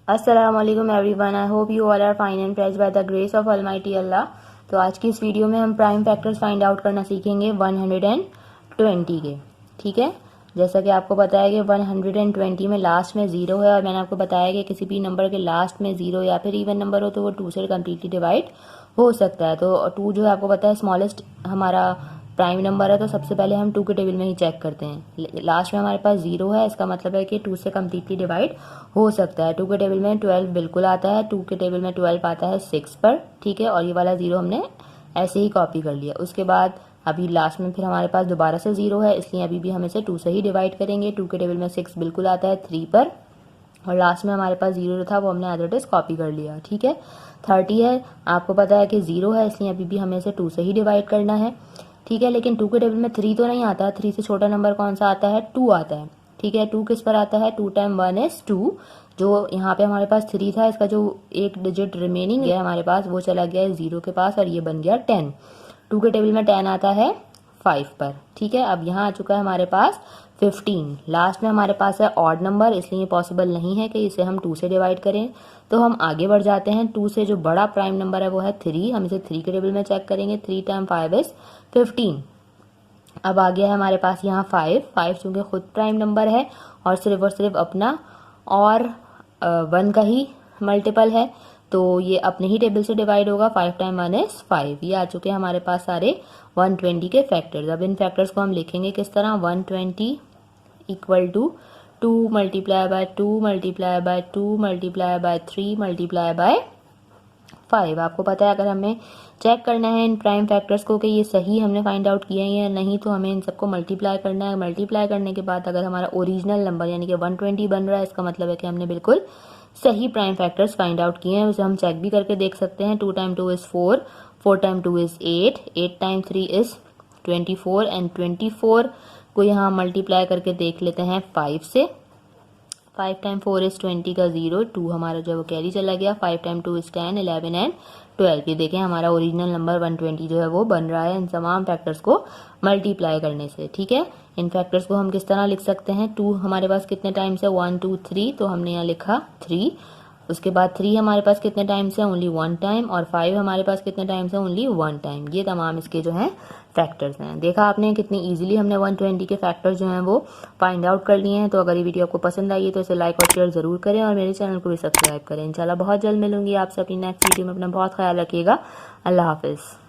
अस्सलाम वालेकुम everyone, I hope you all are fine and praised by the grace of almighty Allah. तो आज की इस वीडियो में हम प्राइम फैक्टर्स फाइंड आउट करना सीखेंगे 120 के। ठीक है, जैसा कि आपको पता है कि 120 में लास्ट में जीरो है और मैंने आपको बताया कि किसी भी नंबर के लास्ट में जीरो या फिर इवन नंबर हो तो वो 2 से कम्प्लीटली डिवाइड हो सकता है। तो 2 जो है आपको पता है स्मॉलेस्ट हमारा प्राइम नंबर है, तो सबसे पहले हम 2 के टेबल में ही चेक करते हैं। लास्ट में हमारे पास जीरो है, इसका मतलब है कि 2 से कम्प्लीटली डिवाइड हो सकता है। 2 के टेबल में 12 बिल्कुल आता है, 2 के टेबल में 12 आता है 6 पर। ठीक है, और ये वाला जीरो हमने ऐसे ही कॉपी कर लिया। उसके बाद अभी लास्ट में फिर हमारे पास दोबारा से जीरो है, इसलिए अभी भी हम इसे 2 से ही डिवाइड करेंगे। 2 के टेबल में 6 बिल्कुल आता है 3 पर, और लास्ट में हमारे पास जीरो था वो हमने एज इट इज कॉपी कर लिया। ठीक है, 30 है, आपको पता है कि जीरो है, इसलिए अभी भी हमें इसे 2 से ही डिवाइड करना है। ठीक है, लेकिन 2 के टेबल में 3 तो नहीं आता, 3 से छोटा नंबर कौन सा आता है, 2 आता है। ठीक है, 2 किस पर आता है, 2 टाइम 1 इज 2। जो यहाँ पे हमारे पास 3 था, इसका जो एक डिजिट रिमेनिंग है हमारे पास वो चला गया है 0 के पास और ये बन गया 10। 2 के टेबल में 10 आता है 5 पर। ठीक है, अब यहाँ आ चुका है हमारे पास 15। लास्ट में हमारे पास है ऑड नंबर, इसलिए पॉसिबल नहीं है कि इसे हम 2 से डिवाइड करें। तो हम आगे बढ़ जाते हैं। 2 से जो बड़ा प्राइम नंबर है वो है 3, हम इसे 3 के टेबल में चेक करेंगे। 3 टाइम 5 इज 15। अब आ गया है हमारे पास यहाँ 5 चूंकि खुद प्राइम नंबर है और सिर्फ अपना और 1 का ही मल्टीपल है, तो ये अपने ही टेबल से डिवाइड होगा। 5 टाइम 1 इज 5। ये आ चुके हैं हमारे पास सारे 120 के फैक्टर्स। अब इन फैक्टर्स को हम लिखेंगे किस तरह, 120 equal to 2 multiply by 2 multiply by 2 multiply by 3 multiply by 5। आपको पता है अगर हमें चेक करना है इन प्राइम फैक्टर्स को कि ये सही हमने फाइंड आउट किए हैं या नहीं, तो हमें इन सबको मल्टीप्लाई करना है। मल्टीप्लाई करने के बाद अगर हमारा ओरिजिनल नंबर यानी कि 120 बन रहा है, इसका मतलब है कि हमने बिल्कुल सही प्राइम फैक्टर्स फाइंड आउट किए हैं। उसे हम चेक भी करके देख सकते हैं। 2 time 2 is 4, 4 time 2 is 8, 8 time 3 is 24 and 24 को यहाँ मल्टीप्लाई करके देख लेते हैं 5 से। 5 टाइम 4 इज 20 का 0, 2 हमारा जो है वो कैरी चला गया। 5 टाइम 2 इज 10, 11 एंड 12। ये देखें हमारा ओरिजिनल नंबर 120 जो है वो बन रहा है इन तमाम फैक्टर्स को मल्टीप्लाई करने से। ठीक है, इन फैक्टर्स को हम किस तरह लिख सकते हैं, 2 हमारे पास कितने टाइम्स है, 1 2 3, तो हमने यहाँ लिखा 3। उसके बाद 3 हमारे पास कितने टाइम्स है, ओनली 1 टाइम, और 5 हमारे पास कितने टाइम्स है, ओनली 1 टाइम। ये तमाम इसके जो हैं फैक्टर्स हैं। देखा आपने कितनी इजीली हमने 120 के फैक्टर्स जो हैं वो फाइंड आउट कर लिए हैं। तो अगर ये वीडियो आपको पसंद आई है तो इसे लाइक और शेयर जरूर करें और मेरे चैनल को भी सब्सक्राइब करें। इंशाल्लाह बहुत जल्द मिलूंगी आपसे अपनी नेक्स्ट वीडियो में। अपना बहुत ख्याल रखिएगा। अल्लाह हाफिज़।